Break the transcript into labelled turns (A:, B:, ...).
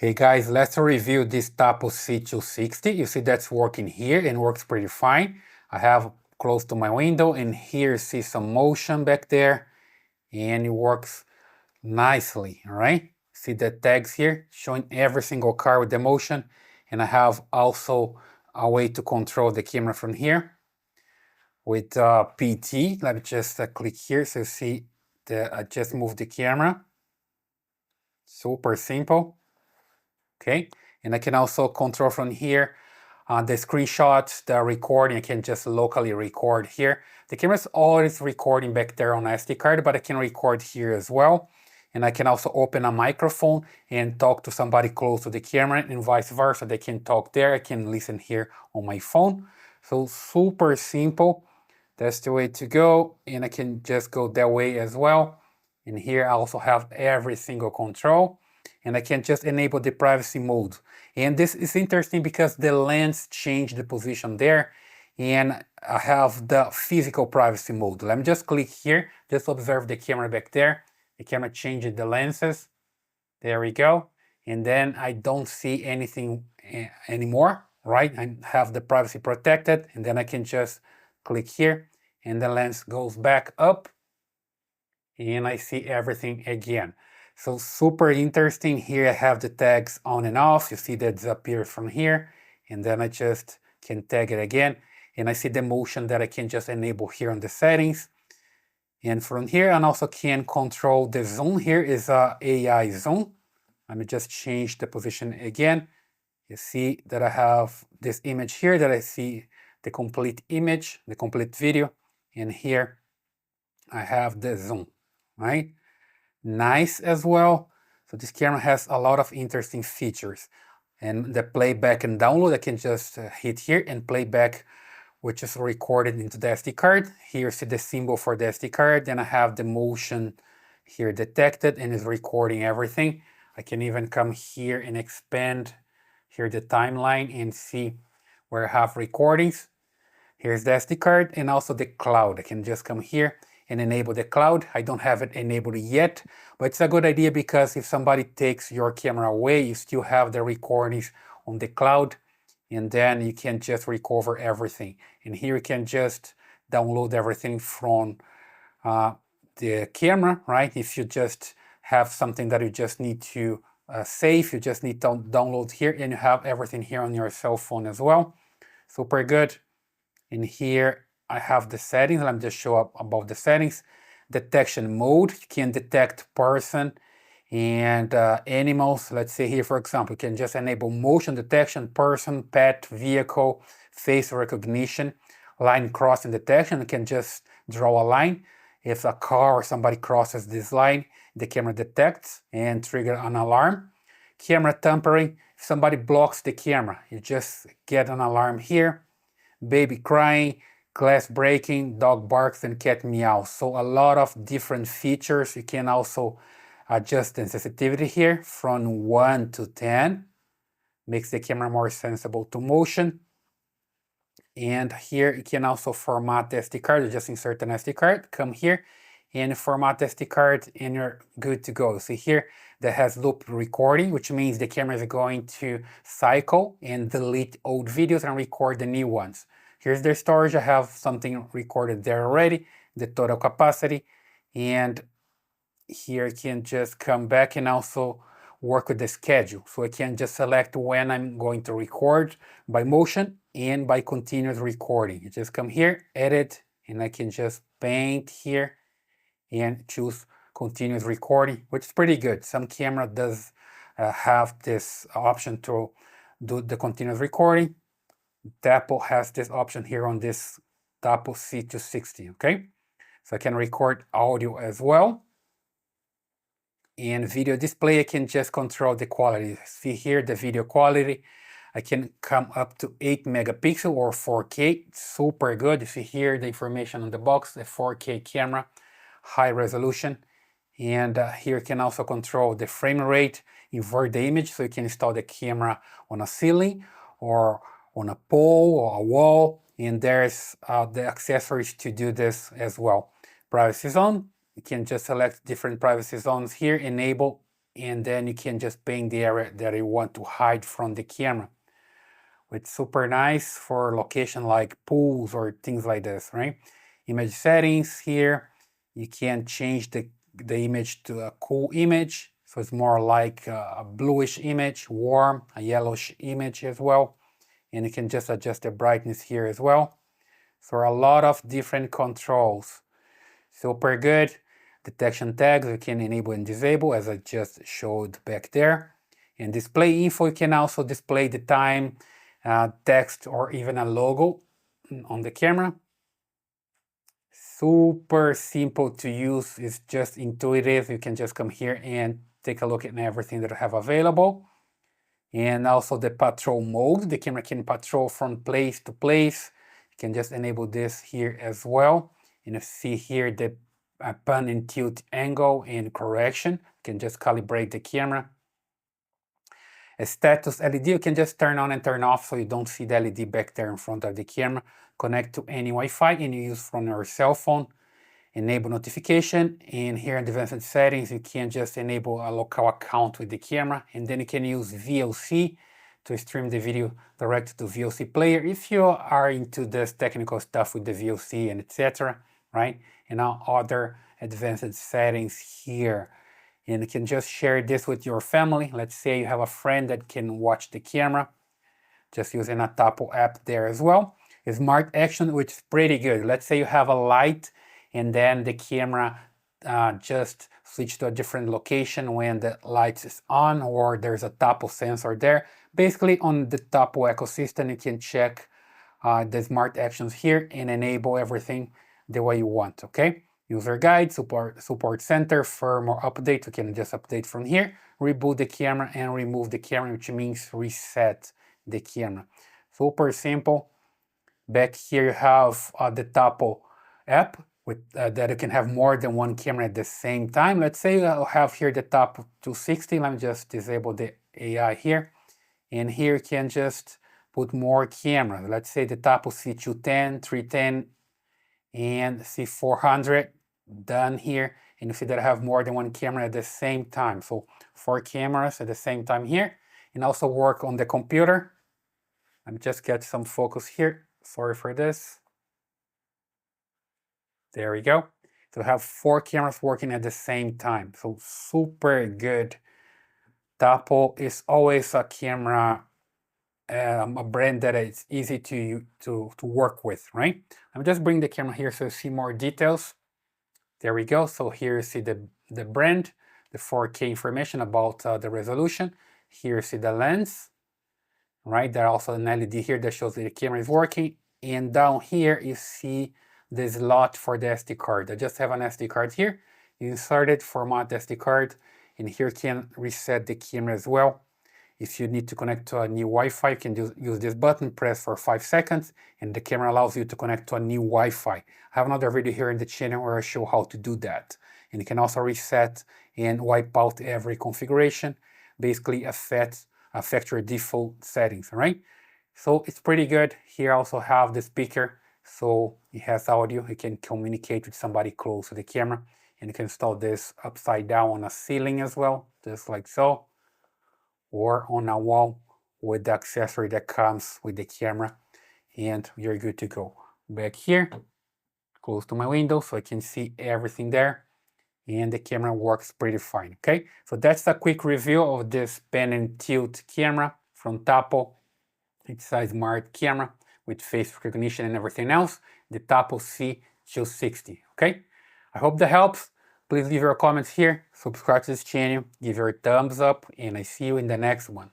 A: Hey guys, let's review this Tapo C260. You see that's working here and works pretty fine. I have close to my window and here you see some motion back there and it works nicely, all right? See the tags here showing every single car with the motion, and I have also a way to control the camera from here with PT. Let me just click here so you see I just moved the camera. Super simple. Okay, and I can also control from here the screenshots, the recording. I can just locally record here. The camera's always recording back there on SD card, but I can record here as well. And I can also open a microphone and talk to somebody close to the camera and vice versa. They can talk there. I can listen here on my phone. So super simple. That's the way to go. And I can just go that way as well. And here I also have every single control. And I can just enable the privacy mode. And this is interesting because the lens changed the position there, and I have the physical privacy mode. Let me just click here, just observe the camera back there. The camera changed the lenses. There we go. And then I don't see anything anymore, right? I have the privacy protected, and then I can just click here and the lens goes back up and I see everything again. So super interesting. Here I have the tags on and off. You see that disappears from here, and then I just can tag it again. And I see the motion that I can just enable here on the settings. And from here, I also can control the zoom. Here is a AI zoom. Let me just change the position again. You see that I have this image here that I see the complete image, the complete video. And here I have the zoom, right? Nice as well. So this camera has a lot of interesting features. And the playback and download, I can just hit here and playback, which is recorded into the SD card. Here you see the symbol for the SD card. Then I have the motion here detected and is recording everything. I can even come here and expand here the timeline and see where I have recordings. Here's the SD card and also the cloud. I can just come here and enable the cloud. I don't have it enabled yet, but it's a good idea because if somebody takes your camera away, you still have the recordings on the cloud, and then you can just recover everything. And here you can just download everything from the camera, right? If you just have something that you just need to save, you just need to download here, and you have everything here on your cell phone as well. Super good. And here I have the settings. Let me just show up above the settings. Detection mode, you can detect person and animals. Let's say here, for example, you can just enable motion detection, person, pet, vehicle, face recognition, line crossing detection. You can just draw a line. If a car or somebody crosses this line, the camera detects and trigger an alarm. Camera tampering, if somebody blocks the camera, you just get an alarm here. Baby crying, glass breaking, dog barks, and cat meows. So a lot of different features. You can also adjust the sensitivity here from 1 to 10. Makes the camera more sensible to motion. And here you can also format the SD card. You just insert an SD card, come here and format the SD card and you're good to go. See here that has loop recording, which means the camera is going to cycle and delete old videos and record the new ones. Here's the storage. I have something recorded there already, the total capacity. And here I can just come back and also work with the schedule. So I can just select when I'm going to record by motion and by continuous recording. You just come here, edit, and I can just paint here and choose continuous recording, which is pretty good. Some camera does have this option to do the continuous recording. Tapo has this option here on this Tapo C260, okay? So I can record audio as well. And video display, I can just control the quality. See here the video quality. I can come up to 8 megapixel or 4K, super good. You see here the information on the box, the 4K camera, high resolution. And here you can also control the frame rate, invert the image, so you can install the camera on a ceiling or on a pole or a wall. And there's the accessories to do this as well. Privacy zone, you can just select different privacy zones here, enable and then you can just paint the area that you want to hide from the camera. It's super nice for location like pools or things like this, right? Image settings here, you can change the image to a cool image, so it's more like a bluish image, warm, a yellowish image as well, and you can just adjust the brightness here as well. So a lot of different controls. Super good. Detection tags you can enable and disable, as I just showed back there. And display info, you can also display the time, text, or even a logo on the camera. Super simple to use. It's just intuitive. You can just come here and take a look at everything that I have available. And also the patrol mode. The camera can patrol from place to place. You can just enable this here as well. And you see here the pan and tilt angle and correction. You can just calibrate the camera. A status LED, you can just turn on and turn off so you don't see the LED back there in front of the camera. Connect to any Wi-Fi and you use from your cell phone. Enable notification, and here in advanced settings you can just enable a local account with the camera, and then you can use VLC to stream the video direct to VLC player if you are into this technical stuff with the VLC and etc. Right? And now other advanced settings here. And you can just share this with your family. Let's say you have a friend that can watch the camera, just using a Tapo app there as well. Smart action, which is pretty good. Let's say you have a light and then the camera just switch to a different location when the light is on, or there's a Tapo sensor there. Basically on the Tapo ecosystem you can check the smart actions here and enable everything the way you want, okay? User guide, support center, firmware update, you can just update from here, reboot the camera and remove the camera, which means reset the camera. Super simple. Back here you have the Tapo app with that you can have more than one camera at the same time. Let's say I'll have here the Tapo 260. Let me just disable the AI here. And here you can just put more cameras. Let's say the Tapo C210, 310, and C400. Done here. And you see that I have more than one camera at the same time. So 4 cameras at the same time here. And also work on the computer. Let me just get some focus here. Sorry for this. There we go. So I have 4 cameras working at the same time. So super good. Tapo is always a camera, a brand that is easy to work with, right? Let me just bring the camera here so you see more details. There we go. So here you see the brand, the 4K information about the resolution. Here you see the lens, right? There's also an LED here that shows that the camera is working. And down here you see the slot for the SD card. I just have an SD card here. You insert it, format the SD card, and here you can reset the camera as well. If you need to connect to a new Wi-Fi, you can use this button, press for 5 seconds, and the camera allows you to connect to a new Wi-Fi. I have another video here in the channel where I show how to do that. And you can also reset and wipe out every configuration, basically affect your default settings, right? So it's pretty good. Here I also have the speaker, so it has audio. You can communicate with somebody close to the camera, and you can install this upside down on a ceiling as well, just like so, or on a wall with the accessory that comes with the camera, and you're good to go. Back here, close to my window so I can see everything there, and the camera works pretty fine, okay? So that's a quick review of this pan and tilt camera from Tapo. It's a smart camera with face recognition and everything else, the Tapo C260, okay? I hope that helps. Please leave your comments here, subscribe to this channel, give your thumbs up, and I see you in the next one.